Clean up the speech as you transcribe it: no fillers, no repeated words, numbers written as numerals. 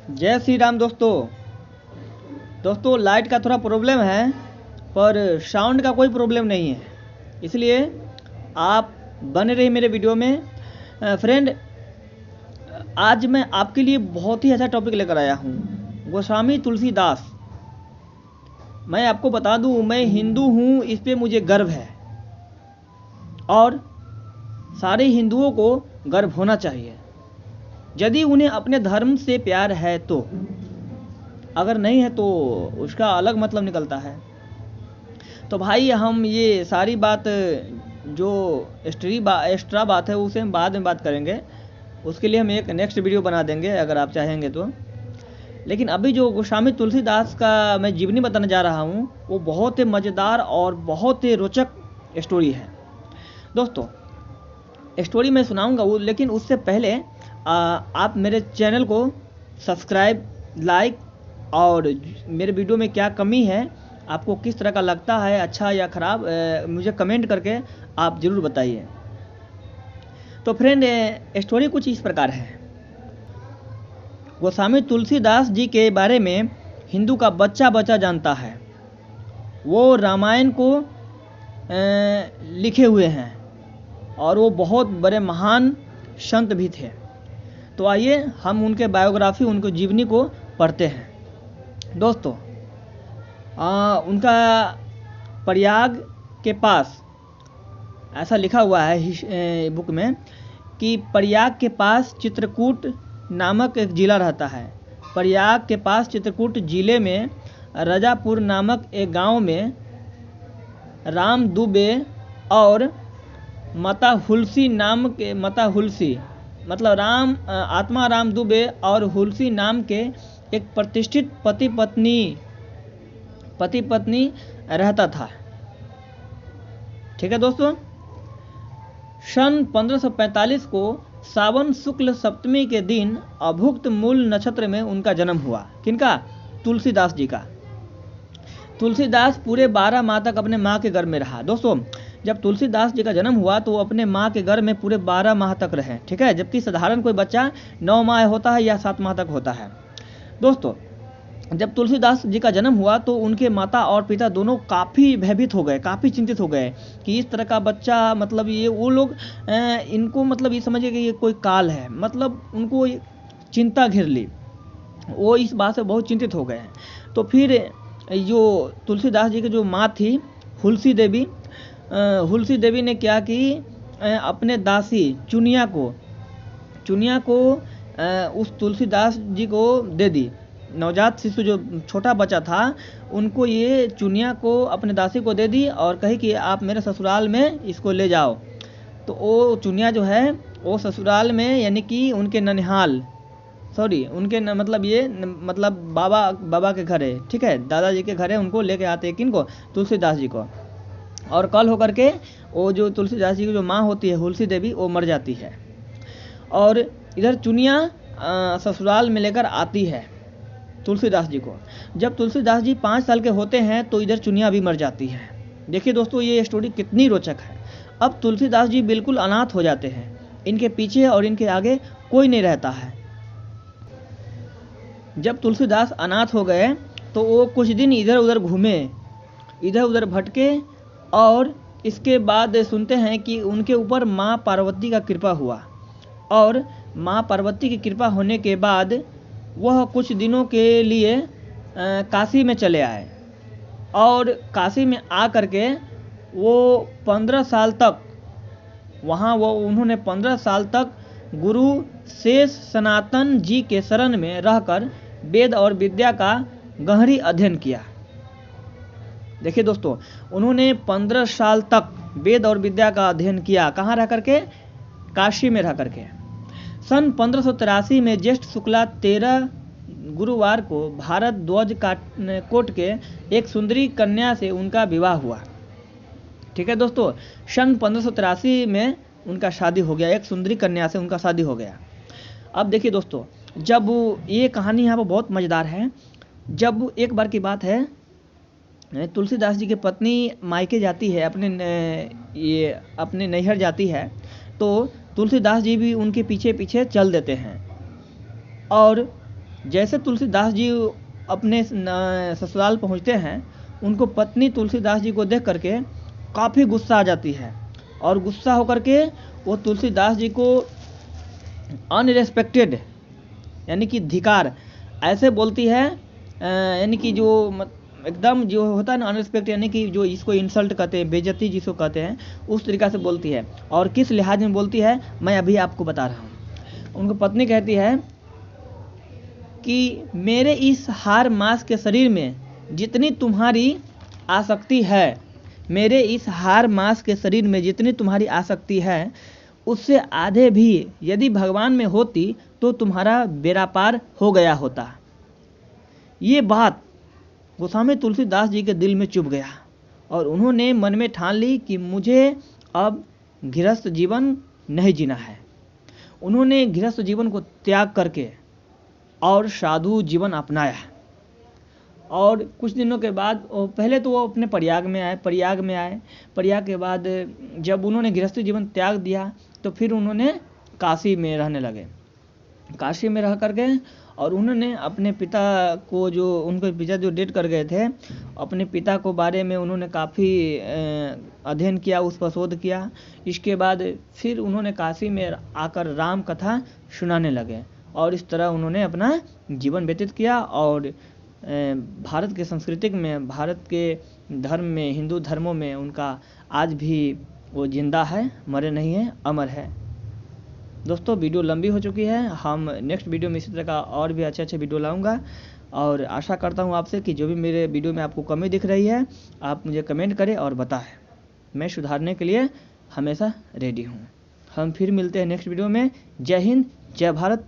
जय श्री राम दोस्तों लाइट का थोड़ा प्रॉब्लम है, पर साउंड का कोई प्रॉब्लम नहीं है, इसलिए आप बने रहिए मेरे वीडियो में। फ्रेंड, आज मैं आपके लिए बहुत ही अच्छा टॉपिक लेकर आया हूँ, गोस्वामी तुलसीदास। मैं आपको बता दूँ, मैं हिंदू हूँ, इस पे मुझे गर्व है और सारे हिंदुओं को गर्व होना चाहिए यदि उन्हें अपने धर्म से प्यार है तो। अगर नहीं है तो उसका अलग मतलब निकलता है। तो भाई, हम ये सारी बात जो एक्स्ट्रा बात है उसे हम बाद में बात करेंगे, उसके लिए हम एक नेक्स्ट वीडियो बना देंगे अगर आप चाहेंगे तो। लेकिन अभी जो गोस्वामी तुलसीदास का मैं जीवनी बताने जा रहा हूँ, वो बहुत ही मज़ेदार और बहुत ही रोचक स्टोरी है। दोस्तों, स्टोरी मैं सुनाऊंगा वो, लेकिन उससे पहले आप मेरे चैनल को सब्सक्राइब, लाइक और मेरे वीडियो में क्या कमी है, आपको किस तरह का लगता है, अच्छा या ख़राब, मुझे कमेंट करके आप ज़रूर बताइए। तो फ्रेंड, स्टोरी कुछ इस प्रकार है। गोस्वामी तुलसीदास जी के बारे में हिंदू का बच्चा जानता है। वो रामायण को लिखे हुए हैं और वो बहुत बड़े महान संत भी थे। तो आइए हम उनके बायोग्राफी, उनकी जीवनी को पढ़ते हैं। दोस्तों, उनका प्रयाग के पास ऐसा लिखा हुआ है बुक में कि प्रयाग के पास चित्रकूट नामक एक ज़िला रहता है। प्रयाग के पास चित्रकूट ज़िले में रजापुर नामक एक गांव में राम दुबे और माता हुलसी नाम के, माता हुलसी मतलब आत्मा राम दुबे और हुलसी नाम के एक प्रतिष्ठित पति पत्नी रहता था। ठीक है दोस्तों। सन 1545 को सावन शुक्ल सप्तमी के दिन अभुक्त मूल नक्षत्र में उनका जन्म हुआ। किनका? तुलसीदास जी का। तुलसीदास पूरे 12 माह तक अपने माँ के गर्भ में रहा। दोस्तों, जब तुलसीदास जी का जन्म हुआ तो वो अपने माँ के गर्भ में पूरे 12 माह तक रहे। ठीक है, जबकि साधारण कोई बच्चा 9 माह होता है या 7 माह तक होता है। दोस्तों, जब तुलसीदास जी का जन्म हुआ तो उनके माता और पिता दोनों काफ़ी भयभीत हो गए, काफ़ी चिंतित हो गए कि इस तरह का बच्चा, मतलब ये वो लोग इनको मतलब ये समझे कि ये कोई काल है, मतलब उनको चिंता घिर ली। वो इस बात से बहुत चिंतित हो गए हैं। तो फिर जो तुलसीदास जी की जो माँ थी हुलसी देवी ने क्या कि अपने दासी चुनिया को उस तुलसीदास जी को दे दी। नवजात शिशु जो छोटा बच्चा था, उनको ये चुनिया को, अपने दासी को दे दी और कही कि आप मेरे ससुराल में इसको ले जाओ। तो वो चुनिया जो है वो ससुराल में, यानी कि उनके ननिहाल, उनके मतलब ये मतलब बाबा के घर है। ठीक है, दादाजी के घर है, उनको लेके आते हैं। किनको? तुलसीदास जी को। और कल होकर के वो जो तुलसीदास जी की जो माँ होती है हुलसी देवी, वो मर जाती है और इधर चुनिया ससुराल में लेकर आती है तुलसीदास जी को। जब तुलसीदास जी 5 साल के होते हैं तो इधर चुनिया भी मर जाती है। देखिए दोस्तों, ये स्टोरी कितनी रोचक है। अब तुलसीदास जी बिल्कुल अनाथ हो जाते हैं, इनके पीछे और इनके आगे कोई नहीं रहता है। जब तुलसीदास अनाथ हो गए तो वो कुछ दिन इधर उधर घूमे, इधर उधर भटके और इसके बाद सुनते हैं कि उनके ऊपर माँ पार्वती का कृपा हुआ। और माँ पार्वती की कृपा होने के बाद वह कुछ दिनों के लिए काशी में चले आए और काशी में आ करके वो 15 साल तक वहाँ उन्होंने 15 साल तक गुरु शेष सनातन जी के शरण में रहकर वेद और विद्या का गहरी अध्ययन किया। देखिए दोस्तों, उन्होंने 15 साल तक वेद और विद्या का अध्ययन किया। कहाँ रह करके? काशी में रह करके। सन 1583 में ज्येष्ठ शुक्ला 13 गुरुवार को भारत ध्वज कोट के एक सुंदरी कन्या से उनका विवाह हुआ। ठीक है दोस्तों, सन 1583 में उनका शादी हो गया, एक सुंदरी कन्या से उनका शादी हो गया। अब देखिए दोस्तों, जब ये कहानी यहाँ पर बहुत मज़ेदार है। जब एक बार की बात है, तुलसीदास जी की पत्नी मायके जाती है, अपने नैहर जाती है, तो तुलसीदास जी भी उनके पीछे पीछे चल देते हैं और जैसे तुलसीदास जी अपने ससुराल पहुंचते हैं, उनको पत्नी तुलसीदास जी को देख करके काफ़ी गुस्सा आ जाती है, और गुस्सा होकर के वो तुलसीदास जी को अनरिस्पेक्टेड यानी कि धिकार ऐसे बोलती है, यानी कि जो एकदम जो होता है ना अनरिस्पेक्ट, यानी कि जो इसको इंसल्ट कहते हैं, बेइज्जती जिसको कहते हैं, उस तरीक़ा से बोलती है। और किस लिहाज में बोलती है मैं अभी आपको बता रहा हूँ। उनको पत्नी कहती है कि मेरे इस हार मांस के शरीर में जितनी तुम्हारी आसक्ति है, मेरे इस हार मांस के शरीर में जितनी तुम्हारी आसक्ति है, उससे आधे भी यदि भगवान में होती तो तुम्हारा बेड़ा पार हो गया होता। ये बात गोस्वामी तुलसीदास जी के दिल में चुभ गया, और उन्होंने मन में ठान ली कि मुझे अब गृहस्थ जीवन नहीं जीना है। उन्होंने गृहस्थ जीवन को त्याग करके और साधु जीवन अपनाया। और कुछ दिनों के बाद पहले तो वो अपने प्रयाग में आए। प्रयाग के बाद जब उन्होंने गृहस्थी जीवन त्याग दिया तो फिर उन्होंने काशी में रहने लगे। काशी में रह करके और उन्होंने अपने पिता को, जो उनके पिता जो डेथ कर गए थे, अपने पिता को बारे में उन्होंने काफ़ी अध्ययन किया, उस पर शोध किया। इसके बाद फिर उन्होंने काशी में आकर राम कथा सुनाने लगे, और इस तरह उन्होंने अपना जीवन व्यतीत किया। और भारत के सांस्कृतिक में, भारत के धर्म में, हिंदू धर्मों में उनका आज भी वो जिंदा है, मरे नहीं है, अमर है। दोस्तों वीडियो लंबी हो चुकी है, हम नेक्स्ट वीडियो में इसी तरह का और भी अच्छे वीडियो लाऊंगा। और आशा करता हूं आपसे कि जो भी मेरे वीडियो में आपको कमी दिख रही है आप मुझे कमेंट करें और बताएं। मैं सुधारने के लिए हमेशा रेडी हूं। हम फिर मिलते हैं नेक्स्ट वीडियो में। जय हिंद, जय भारत।